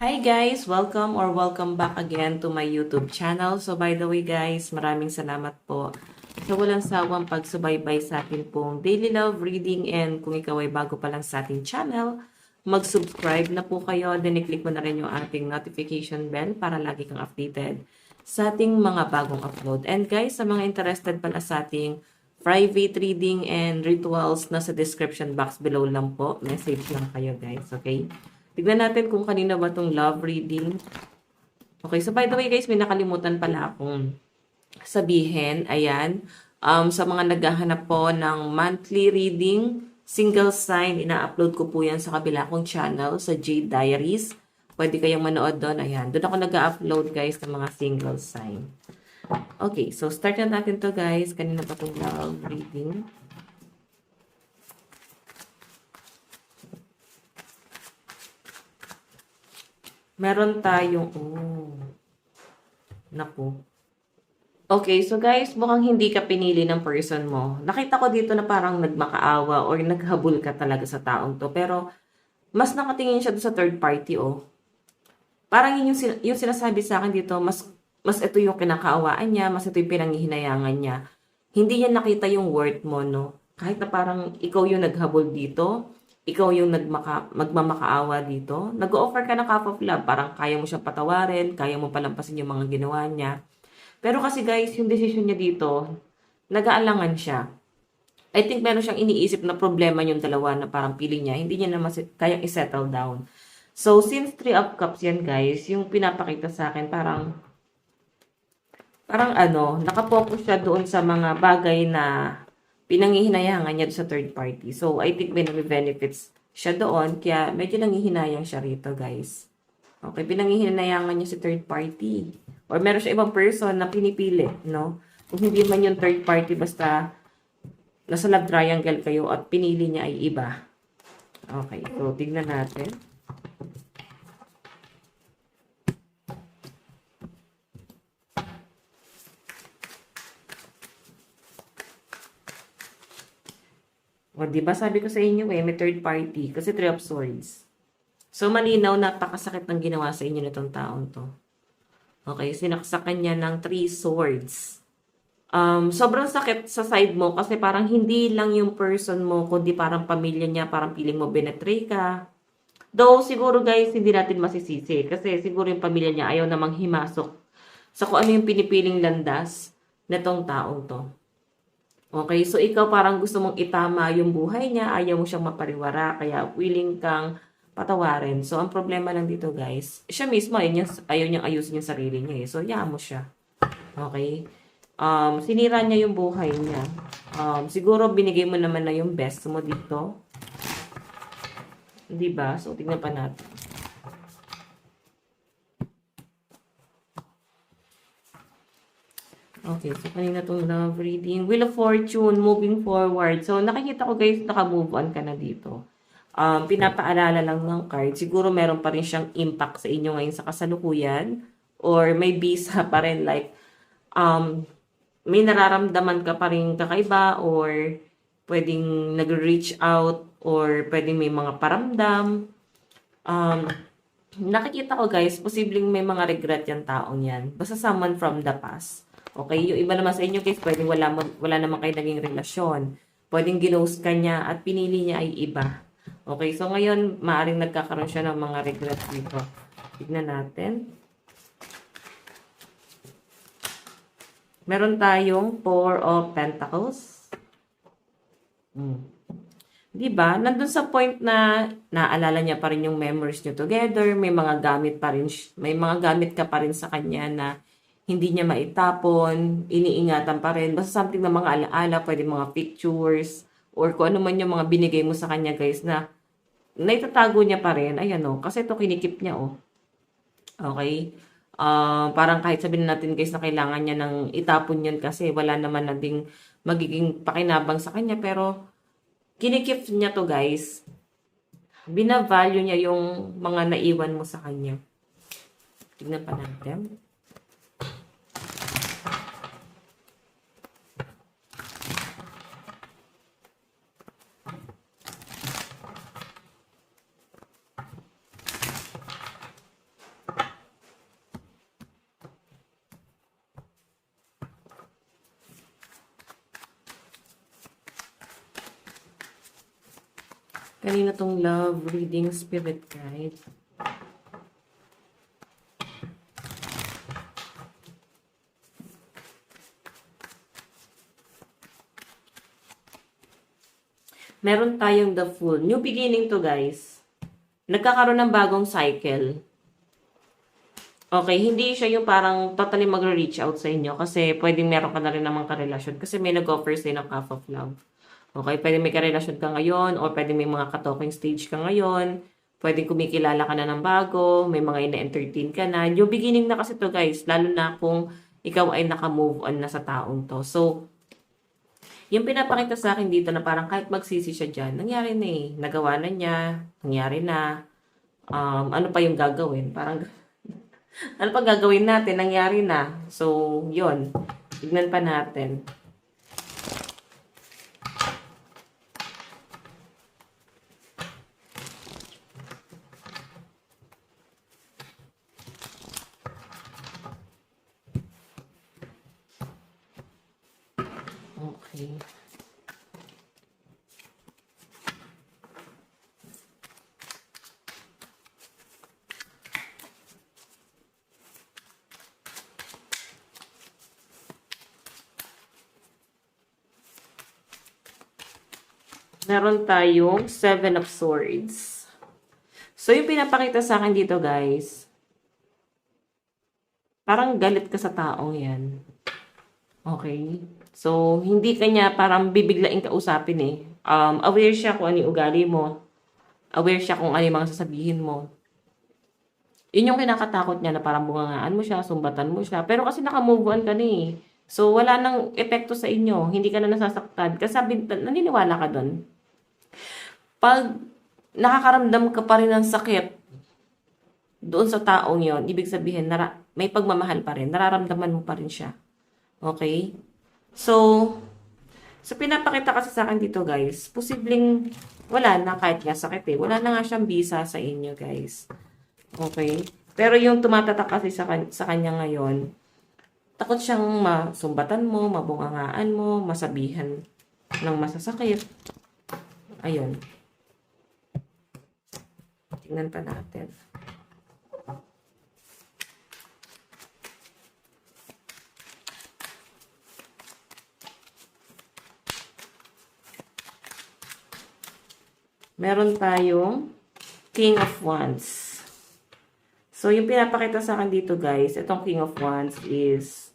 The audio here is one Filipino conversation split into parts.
Hi guys! Welcome back again to my YouTube channel. So by the way guys, maraming salamat po sa walang sawang pagsubaybay sa atin pong daily love reading, and kung ikaw ay bago pa lang sa ating channel, mag-subscribe na po kayo, then i-click mo na rin yung ating notification bell para lagi kang updated sa ating mga bagong upload. And guys, sa mga interested pala sa ating private reading and rituals, nasa description box below lang po. Message lang kayo guys, okay? Tignan natin kung kanina ba itong love reading. Okay, so by the way guys, may nakalimutan pala akong sabihin. Ayan, sa mga naghahanap po ng monthly reading, single sign, ina-upload ko po yan sa kabila kong channel, sa Jade Diaries. Pwede kayong manood doon. Ayan, doon ako nag-upload guys ng mga single sign. Okay, so start na natin to guys. Kanina pa itong love reading. Meron tayong, naku. Okay, so guys, mukhang hindi ka pinili ng person mo. Nakita ko dito na parang nagmakaawa or naghabol ka talaga sa taong to. Pero, mas nakatingin siya doon sa third party, oh. Parang yung sinasabi sa akin dito, mas ito yung kinakaawaan niya, mas ito yung pinanghihinayangan niya. Hindi niya nakita yung worth mo, no? Kahit na parang ikaw yung naghabol dito, ikaw yung magmamakaawa dito, nag-offer ka ng cup of love, parang kaya mo siyang patawarin, kaya mo palampasin yung mga ginawa niya. Pero kasi guys, yung decision niya dito, nag-aalangan siya. I think meron siyang iniisip na problema yung dalawa na parang feeling niya, hindi niya naman kayang i-settle down. So, since 3 of Cups yan guys, yung pinapakita sa akin, parang nakapokus siya doon sa mga bagay na pinanghihinayangan niya sa third party. So, I think may benefits siya doon. Kaya, medyo nanghihinayang siya rito, guys. Okay, pinanghihinayangan niya si third party. Or meron siya ibang person na pinipili, no? Kung hindi man yung third party, basta nasa love triangle kayo at pinili niya ay iba. Okay, so tignan natin. O, diba sabi ko sa inyo may third party. Kasi 3 of Swords. So, malinaw, napakasakit ng ginawa sa inyo nitong taong to. Okay, sinaksakan niya ng 3 swords. Sobrang sakit sa side mo kasi parang hindi lang yung person mo, kundi parang pamilya niya, parang feeling mo binetray ka. Though, siguro guys, hindi natin masisisi. Kasi siguro yung pamilya niya ayaw namang himasok sa kung ano yung pinipiling landas nitong taong to. Okay, so ikaw parang gusto mong itama yung buhay niya, ayaw mo siyang mapariwara, kaya willing kang patawarin. So, ang problema lang dito guys, siya mismo ayaw niyang ayusin yung sarili niya eh. So, hayaan mo siya. Okay? Sinira niya yung buhay niya. Siguro binigay mo naman na yung best mo dito. Diba? So, tignan pa natin. Okay, so kanina itong love reading. Wheel of Fortune, moving forward. So, nakikita ko guys, naka-move on ka na dito. Pinapaalala lang ng card. Siguro meron pa rin siyang impact sa inyo ngayon sa kasalukuyan. Or may visa pa rin. Like, may nararamdaman ka pa rin kakaiba. Or pwedeng nag-reach out. Or pwedeng may mga paramdam. Nakikita ko guys, posibleng may mga regret yung taong yan. Basta someone from the past. Okay, yung iba naman sa inyo guys, pwedeng wala naman kayo naging relasyon. Pwedeng ginost ka niya at pinili niya ay iba. Okay, so ngayon, maaaring nagkakaroon siya ng mga regret dito. Tignan natin. Meron tayong 4 of Pentacles. Diba? Nandun sa point na naalala niya pa rin yung memories niyo together. May mga gamit ka pa rin sa kanya na hindi niya maitapon, iniingatan pa rin. Basta something na mga alaala, pwede mga pictures, or kung ano man yung mga binigay mo sa kanya guys na naitatago niya pa rin. Ayan o, kasi ito kinikip niya o. Okay? Parang kahit sabihin natin guys na kailangan niya ng itapon yun kasi wala naman na ding magiging pakinabang sa kanya. Pero kinikip niya to guys. Binavalue niya yung mga naiwan mo sa kanya. Tignan pa natin. Kanina tong love reading spirit guide. Meron tayong the Fool. New beginning to, guys. Nagkakaroon ng bagong cycle. Okay, hindi siya yung parang totally magre-reach out sa inyo kasi pwedeng meron ka na rin namang karelasyon kasi may nag-offer sa'yo ng half of love. Okay, pwedeng may karelasyon ka ngayon or pwedeng may mga ka-talking stage ka ngayon. Pwedeng kumikilala ka na ng bago, may mga ina-entertain ka na. New beginning na kasi to, guys, lalo na kung ikaw ay naka-move on na sa taong to. So, yung pinapakita sa akin dito na parang kahit magsisi siya dyan, nangyari na eh. Nagawa na niya, nangyari na. Ano pa yung gagawin? Parang, ano pa gagawin natin? Nangyari na. So, yun. Tignan pa natin. Okay. Meron tayong Seven of Swords. So, yung pinapakita sa akin dito, guys, parang galit ka sa taong yan. Okay? So, hindi kanya parang bibiglaing kausapin eh. Aware siya kung ano yung ugali mo. Aware siya kung ano yung mga sasabihin mo. Yun yung kinakatakot niya na parang bungangaan mo siya, sumbatan mo siya. Pero kasi naka-move on ka na eh. So, wala nang epekto sa inyo. Hindi ka na nasasaktan. Kasi naniniwala ka doon. Pag nakakaramdam ka pa rin ng sakit doon sa taong yon, ibig sabihin, may pagmamahal pa rin. Nararamdaman mo pa rin siya. Okay? So pinapakita kasi sa akin dito, guys, posibleng wala na kahit nga sakit eh. Wala na nga siyang bisa sa inyo, guys. Okay? Pero yung tumatatak kasi sa kanya ngayon, takot siyang masumbatan mo, mabungangaan mo, masabihan ng masasakit. Ayun. Tingnan pa natin. Meron tayong King of Wands. So, yung pinapakita sa akin dito, guys, itong King of Wands is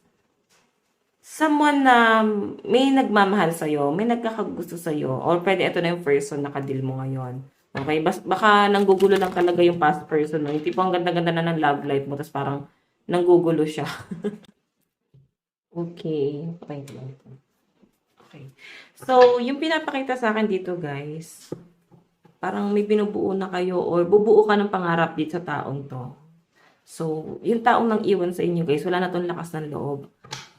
someone na may nagmamahal sa'yo, may nagkakagusto sa'yo, or pwede ito na yung person na kadil mo ngayon. Okay? Baka nanggugulo lang talaga yung past person mo. Yung tipo ang ganda-ganda na ng love life mo, tapos parang nanggugulo siya. Okay. Okay. So, yung pinapakita sa akin dito, guys, parang may binubuo na kayo or bubuo ka ng pangarap dito sa taong to. So, yung taong nang iwan sa inyo, guys, wala na tong lakas ng loob.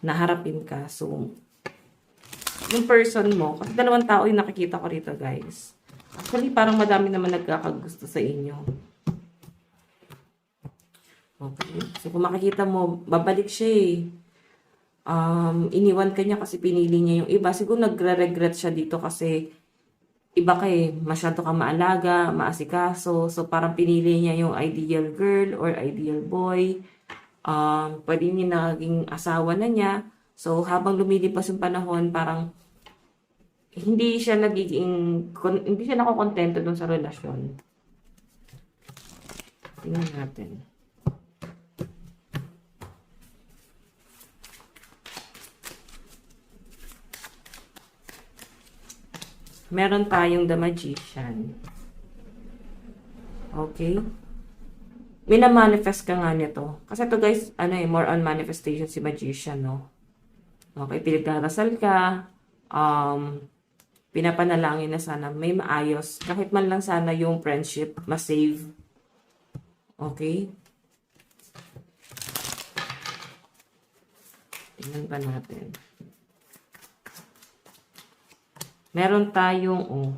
Naharapin ka. So, yung person mo, kasi dalawang tao yung nakikita ko rito, guys. Actually, parang madami naman nagkakagusto sa inyo. Okay. So, kung makikita mo, babalik siya eh. Iniwan ka niya kasi pinili niya yung iba. Siguro nagre-regret siya dito kasi iba kay masyado ka maalaga, maasikaso. So, parang pinili niya yung ideal girl or ideal boy. Pwede niya naging asawa na niya. So, habang lumilipas yung panahon, parang hindi siya nakokontento dun sa relasyon. Tingnan natin. Meron tayong The Magician. Okay? Mina-manifest ka nga nito. Kasi ito, guys, more on manifestation si Magician, no? Okay, pinagdarasal ka, pinapanalangin na sana may maayos. Kahit man lang sana yung friendship ma-save. Okay? Tingnan pa natin. Meron tayong,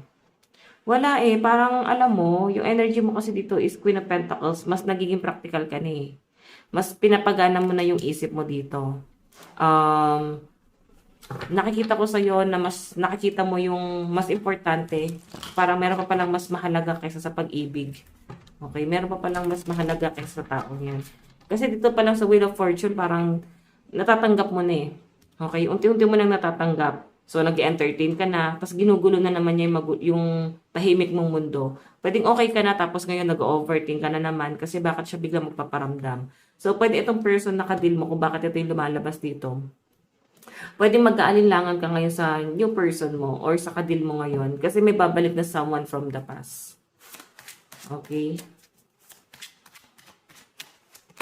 wala eh, parang alam mo, yung energy mo kasi dito is Queen of Pentacles, mas nagiging practical ka na eh. Mas pinapagana mo na yung isip mo dito. nakikita ko sa'yo na mas nakikita mo yung mas importante. Parang meron pa palang mas mahalaga kaysa sa pag-ibig. Okay, meron pa palang mas mahalaga kaysa sa taong yan. Kasi dito pa lang sa Wheel of Fortune, parang natatanggap mo na eh. Okay, unti-unti mo nang natatanggap. So, nag-entertain ka na, tapos ginugulo na naman niya yung tahimik mong mundo. Pwedeng okay ka na, tapos ngayon nag-overthink ka na naman kasi bakit siya bigla magpaparamdam. So, pwede itong person na kadil mo kung bakit ito yung lumalabas dito. Pwede mag-aalinlangan ka ngayon sa new person mo or sa kadil mo ngayon kasi may babalik na someone from the past. Okay?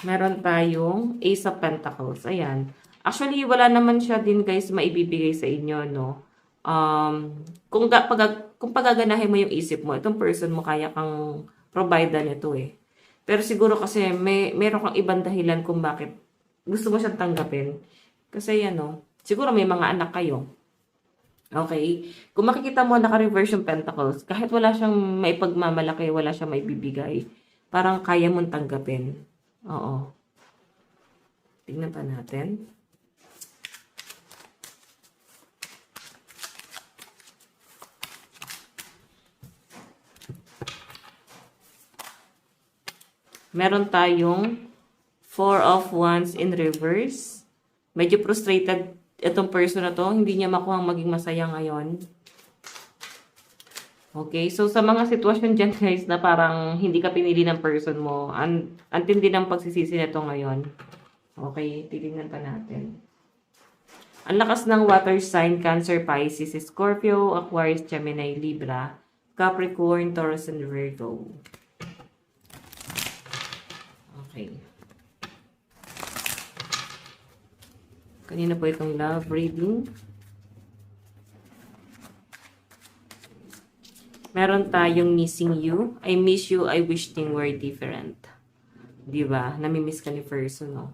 Meron tayong Ace of Pentacles. Ayan. Actually, wala naman siya din guys maibibigay sa inyo, no? Kung pagaganahin mo yung isip mo, itong person mo kaya kang provide nito eh. Pero siguro kasi meron kang ibang dahilan kung bakit gusto mo siyang tanggapin. Kasi yan, no? Siguro may mga anak kayo. Okay? Kung makikita mo naka-reverse yung Pentacles, kahit wala siyang maipagmamalaki, wala siyang maibibigay, parang kaya mong tanggapin. Oo. Tignan pa natin. Meron tayong 4 of Wands in reverse. Medyo frustrated itong person na to. Hindi niya makuha maging masaya ngayon. Okay, so sa mga sitwasyon dyan guys na parang hindi ka pinili ng person mo, antindi ng pagsisisi nito ngayon. Okay, titingnan pa natin. Ang lakas ng water sign, Cancer, Pisces, Scorpio, Aquarius, Gemini, Libra, Capricorn, Taurus, and Virgo. Okay. Kanina po itong love reading. Meron tayong missing you. I miss you. I wish things were different. Diba? Namimiss ka ni person, no?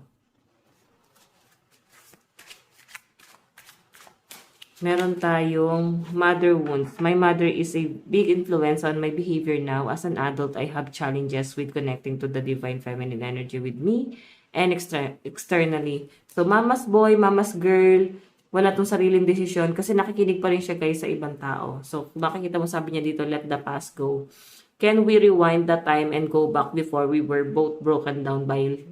Meron tayong mother wounds. My mother is a big influence on my behavior now. As an adult, I have challenges with connecting to the divine feminine energy with me and externally. So, mama's boy, mama's girl, wala tong sariling desisyon kasi nakikinig pa rin siya guys sa ibang tao. So, makikita mo sabi niya dito, let the past go. Can we rewind the time and go back before we were both broken down by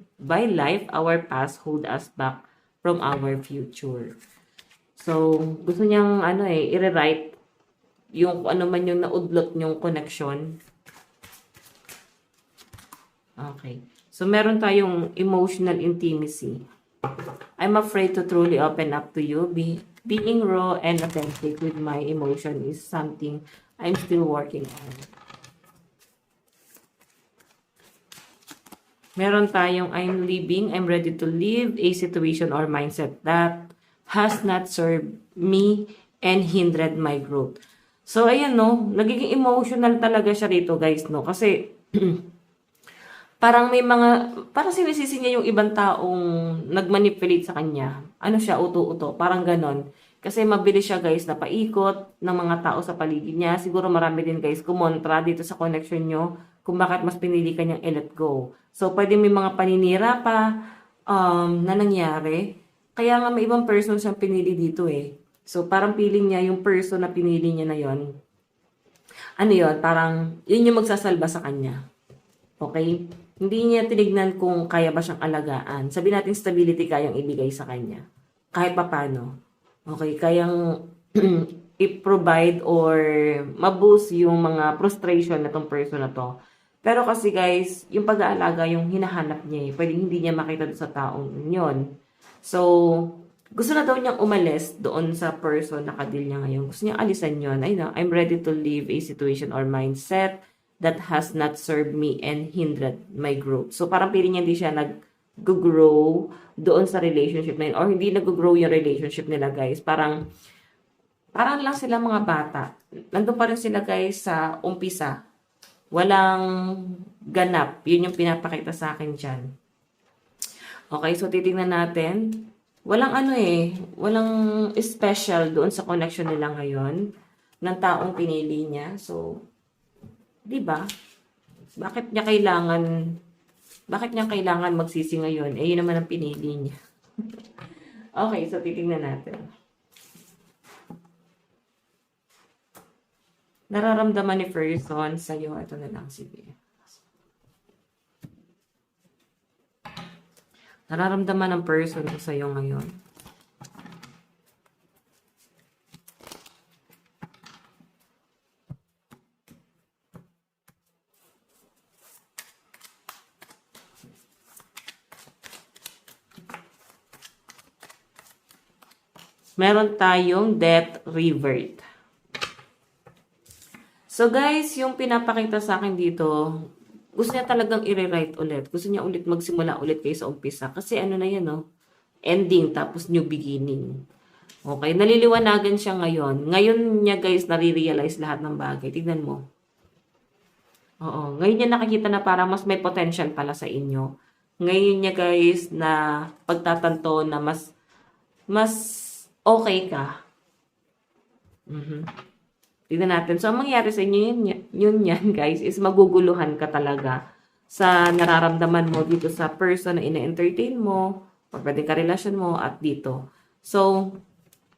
life? Our past hold us back from our future. So, gusto niyang i-rewrite yung ano man yung naudlot niyong connection. Okay. So, meron tayong emotional intimacy. I'm afraid to truly open up to you. Being raw and authentic with my emotion is something I'm still working on. Meron tayong I'm ready to leave a situation or mindset that has not served me and hindered my growth. So, ayan, no? Nagiging emotional talaga siya rito, guys, no? Kasi, parang sinisisi niya yung ibang taong nagmanipulate sa kanya. Ano siya, uto-uto. Parang ganon. Kasi mabilis siya, guys, na paikot ng mga tao sa paligid niya. Siguro marami din, guys, kumontra dito sa connection nyo kung bakit mas pinili ka niyang i-let go. So, pwede may mga paninira pa na nangyari. Kaya nga may ibang person siyang pinili dito eh. So, parang feeling niya yung person na pinili niya na yon. Ano yon? Parang yun yung magsasalba sa kanya. Okay? Hindi niya tinignan kung kaya ba siyang alagaan. Sabi natin stability kayang ibigay sa kanya. Kahit pa paano. Okay? Kayang i-provide or ma-boost yung mga frustration na tong person na to. Pero kasi guys, yung pag-aalaga yung hinahanap niya eh. Pwedeng hindi niya makita doon sa taong yun. So, gusto na daw niyang umalis doon sa person na kadil niya ngayon. Gusto niyang alisan yun. I know, I'm ready to leave a situation or mindset that has not served me and hindered my growth. So, parang piling niya hindi siya nag-grow doon sa relationship na yun. Or hindi nag-grow yung relationship nila, guys. Parang lang sila mga bata. Nandun pa rin sila, guys, sa umpisa. Walang ganap. Yun yung pinapakita sa akin dyan. Okay, so titingnan natin. Walang walang special doon sa connection nila ngayon ng taong pinili niya. So, 'di ba? Bakit niya kailangan magsisi ngayon? Eh, yun naman ang pinili niya. Okay, so titingnan natin. nararamdaman ni person sa'yo. Ito na lang, sige. Nararamdaman ng person sa'yo ngayon. Meron tayong death revert. So guys, yung pinapakita sa akin dito, gusto niya talagang i-rewrite ulit. Gusto niya ulit magsimula ulit kayo sa umpisa. Kasi ano na yan, no? Ending, tapos new beginning. Okay, naliliwanagan siya ngayon. Ngayon niya guys, nare-realize lahat ng bagay. Tignan mo. Oo, ngayon niya nakikita na parang mas may potential pala sa inyo. Ngayon niya guys, na pagtatanto na mas okay ka. Tignan natin. So, ang mangyayari sa inyo yun yan, guys, is maguguluhan ka talaga sa nararamdaman mo dito sa person na ina-entertain mo, o pwede ka relasyon mo, at dito. So,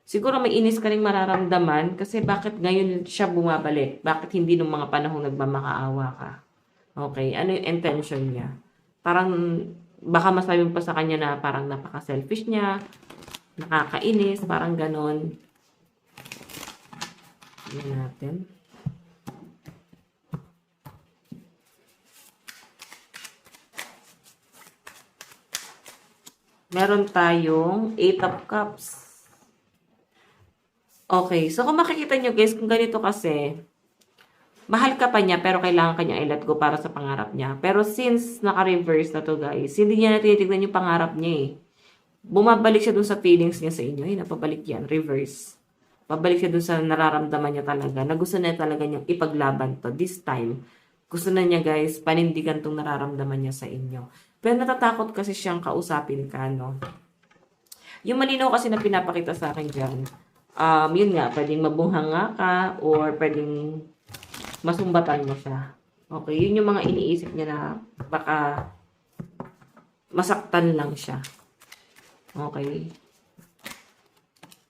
siguro may inis ka rin mararamdaman kasi bakit ngayon siya bumabalik? Bakit hindi nung mga panahong nagmamakaawa ka? Okay, ano yung intention niya? Parang, baka masabi mo pa sa kanya na parang napaka-selfish niya, nakakainis, parang ganon. Tignan natin. Meron tayong 8 of Cups. Okay, so kung makikita nyo guys, kung ganito kasi, mahal ka pa niya pero kailangan kanya i-let go para sa pangarap niya. Pero since naka-reverse na to guys, hindi niya natitignan yung pangarap niya eh. Bumabalik siya dun sa feelings niya sa inyo. Ay, napabalik yan. Reverse. Pabalik siya dun sa nararamdaman niya talaga. Na gusto na talaga niyang ipaglaban to. This time, gusto na niya guys, panindigan tong nararamdaman niya sa inyo. Pero natatakot kasi siyang kausapin ka, no? Yung malinaw kasi na pinapakita sa akin dyan, yun nga, pwedeng mabunghanga ka or pwedeng masumbatan mo siya. Okay, yun yung mga iniisip niya na baka masaktan lang siya. Okay.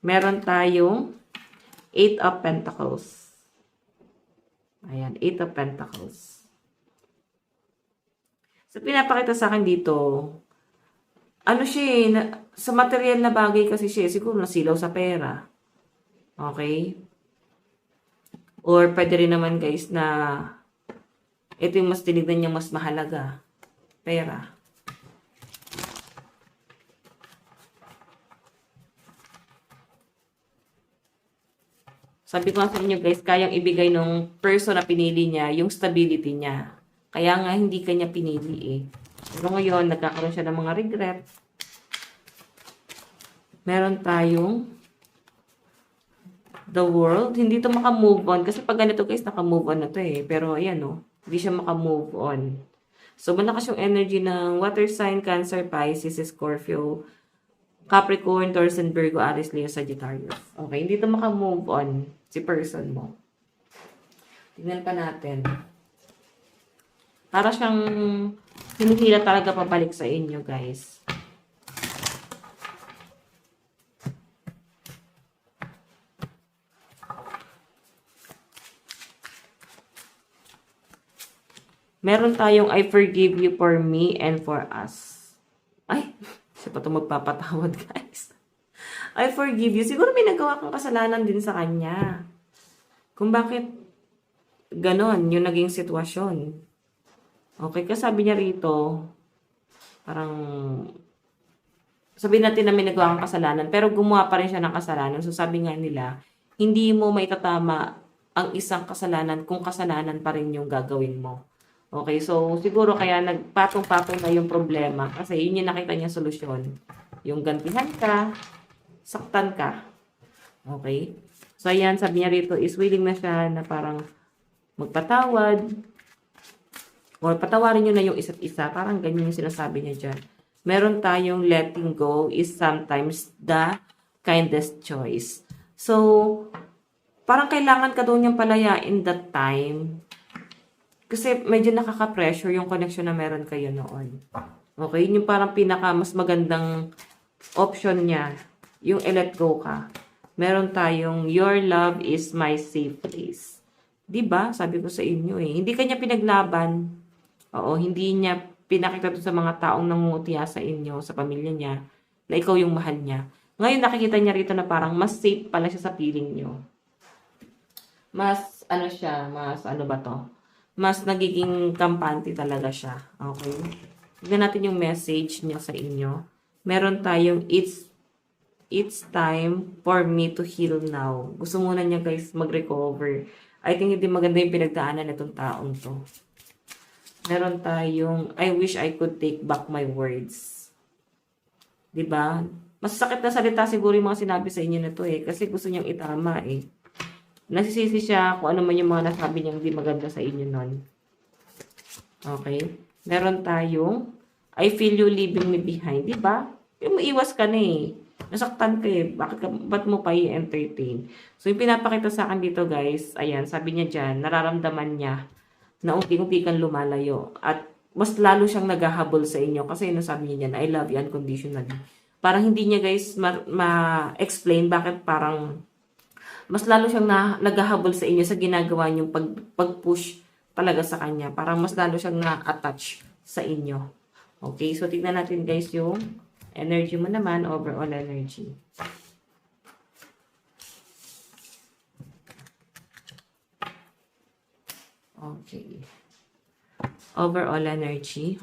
Meron tayong 8 of Pentacles. Ayan, 8 of Pentacles. So, pinapakita sa akin dito, ano siya sa material na bagay kasi siya, siguro nasilaw sa pera. Okay? Or pwede rin naman guys na ito yung mas tinignan niya mas mahalaga. Pera. Sabi ko sa inyo guys, kayang ibigay ng person na pinili niya yung stability niya. Kaya nga hindi kanya pinili eh. Pero ngayon, nagkakaroon siya ng mga regret. Meron tayong the world. Hindi to makamove on. Kasi pag ganito guys, nakamove on na to eh. Pero ayan oh, hindi siya makamove on. So, malakas yung energy ng water sign, Cancer, Pisces, Scorpio, Capricorn, Taurus, and Virgo, Aries, Leo, Sagittarius. Okay, hindi to makamove on si person mo. Tingnan pa natin. Para siyang hinihila talaga pabalik sa inyo, guys. Meron tayong I forgive you for me and for us. Ay, siya pa ito magpapatawad, guys. I forgive you. Siguro may nagawa kang kasalanan din sa kanya. Kung bakit ganon yung naging sitwasyon. Okay, kasi sabi niya rito, parang, sabihin natin na may nagawa kang kasalanan, pero gumawa pa rin siya ng kasalanan. So sabi nga nila, hindi mo maitatama ang isang kasalanan kung kasalanan pa rin yung gagawin mo. Okay, so siguro kaya nagpatong-patong na yung problema kasi yun yung nakita niya solusyon. Yung gantihan ka, saktan ka. Okay? So ayan, sabi niya rito is willing na siya na parang magpatawad or patawarin nyo na yung isa't isa. Parang ganyan yung sinasabi niya dyan. Meron tayong letting go is sometimes the kindest choice. So, parang kailangan ka daw niyang palayain that time. Kasi medyo nakaka-pressure yung connection na meron kayo noon. Okay? Yun yung parang pinaka mas magandang option niya. Yung i-let go ka. Meron tayong your love is my safe place. 'Di ba? Sabi ko sa inyo eh. Hindi kanya pinaglaban. Oo, hindi niya pinakita to sa mga taong nangungutya sa inyo, sa pamilya niya, na ikaw yung mahal niya. Ngayon nakikita niya rito na parang mas safe pala siya sa piling niyo. Mas ano siya, mas ano ba to? Mas nagiging kampante talaga siya. Okay? Tignan natin yung message niya sa inyo. Meron tayong it's time for me to heal now. Gusto muna niya guys mag-recover. I think hindi maganda yung pinagdaanan nitong taong to. Meron tayong I wish I could take back my words. 'Di ba? Masakit na salita siguro yung mga sinabi sa inyo nito eh kasi gusto niyang itama eh. Nasisisi siya kung ano man yung mga nasabi niyang hindi maganda sa inyo nun. Okay? Meron tayong I feel you leaving me behind, 'di ba? Yung maiwas ka na eh. Nasaktan ka eh. Ba't mo pa i-entertain? So, yung pinapakita sa akin dito, guys, ayan, sabi niya dyan, nararamdaman niya na unti-unti kang lumalayo. At mas lalo siyang naghahabol sa inyo. Kasi yun sabi niya dyan, I love you unconditionally. Parang hindi niya, guys, ma-explain bakit parang mas lalo siyang naghahabol sa inyo sa ginagawa niyong pag-push talaga sa kanya. Parang mas lalo siyang na-attach sa inyo. Okay, so tignan natin, guys, yung energy mo naman, overall energy. Okay. Overall energy.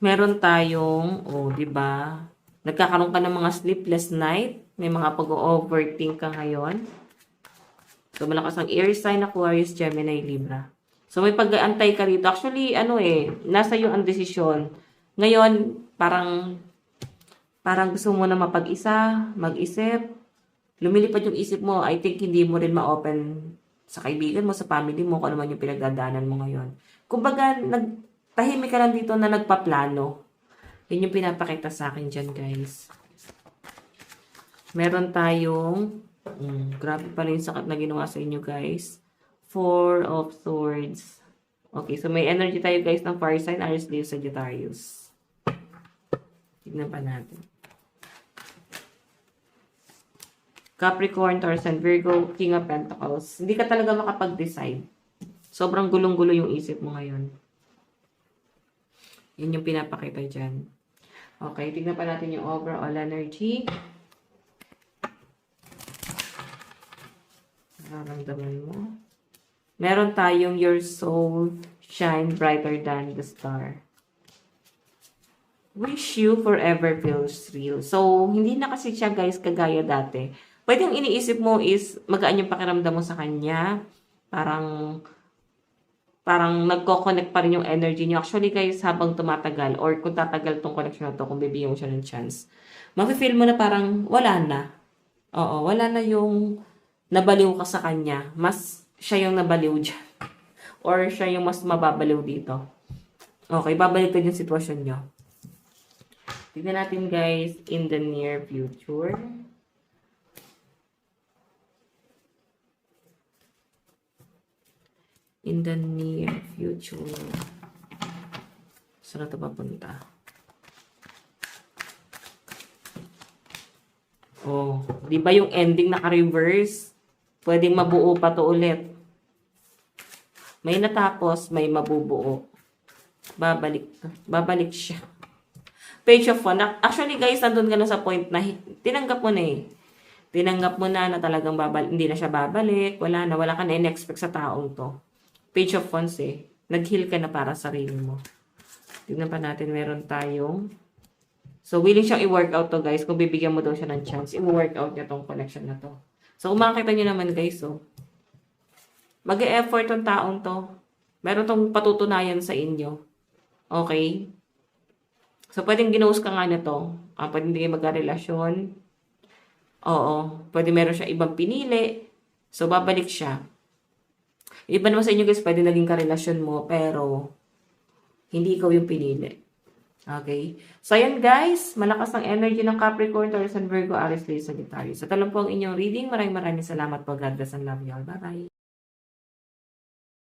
Meron tayong, di ba? Nagkakaroon ka ng mga sleepless night, may mga pag-overthink ka ngayon. So, malakas ang air sign, Aquarius, Gemini, Libra. So, may pag-aantay ka rito. Actually, nasa iyo ang desisyon. Ngayon, parang gusto mo na mapag-isa, mag-isip. Lumilipad yung isip mo. I think hindi mo rin ma-open sa kaibigan mo, sa family mo, kung ano man yung pinagdadaanan mo ngayon. Kumbaga, tahimik ka lang dito na nagpaplano. Yun yung pinapakita sa akin dyan, guys. Meron tayong, grabe pala yung sakit na ginawa sa inyo, guys. 4 of Swords. Okay, so may energy tayo, guys, ng fire sign, Aries, Leo, Sagittarius. Tignan pa natin. Capricorn, Taurus, and Virgo, King of Pentacles. Hindi ka talaga makapag-decide. Sobrang gulong-gulo yung isip mo ngayon. Yun yung pinapakita dyan. Okay, tignan pa natin yung overall energy. Nararamdaman mo. Meron tayong your soul shine brighter than the star. Wish you forever feels real. So, hindi na kasi siya, guys, kagaya dati. Pwedeng iniisip mo is magaan yung pakiramdam mo sa kanya. Parang nagko-connect pa rin yung energy niyo. Actually, guys, habang tumatagal or kung tatagal tong connection na to, kung bibigyan mo siya ng chance, mafe-feel mo na parang wala na. Oo, wala na yung nabaliw ka sa kanya. Mas siya yung nabaliw dyan. Or siya yung mas mababaliw dito. Okay, babaliktad yung sitwasyon nyo. Tignan natin, guys, in the near future. In the near future. Saan na ito papunta? Oh, di ba yung ending naka-reverse? Pwedeng mabuo pa to ulit. May natapos, may mabubuo. Babalik siya. Page of One. Actually, guys, nandun ka na sa point na tinanggap mo na eh. Tinanggap mo na talagang hindi na siya babalik. Wala ka na in-expect sa taong to. Page of Wands eh. Nag-heal ka na para sa sarili mo. Tignan pa natin, meron tayong. So, willing siyang i-workout to, guys. Kung bibigyan mo daw siya ng chance, i-workout niya tong connection na to. So, kung makakita niyo naman, guys, mag-e-effort tong taong to. Meron tong patutunayan sa inyo. Okay? So, pwedeng ginost ka nga nito. Pwedeng hindi kayo magka-relasyon. Oo. Pwede meron siya ibang pinili. So, babalik siya. Iba naman sa inyo, guys, pwede naging karelasyon mo, pero hindi ikaw yung pinili. Okay? So, ayan, guys. Malakas ang energy ng Capricorn, Taurus, and Virgo, Aries, Leo, Sagittarius. Sa talong po ang inyong reading. Maraming salamat po. God bless and love you all. Bye-bye.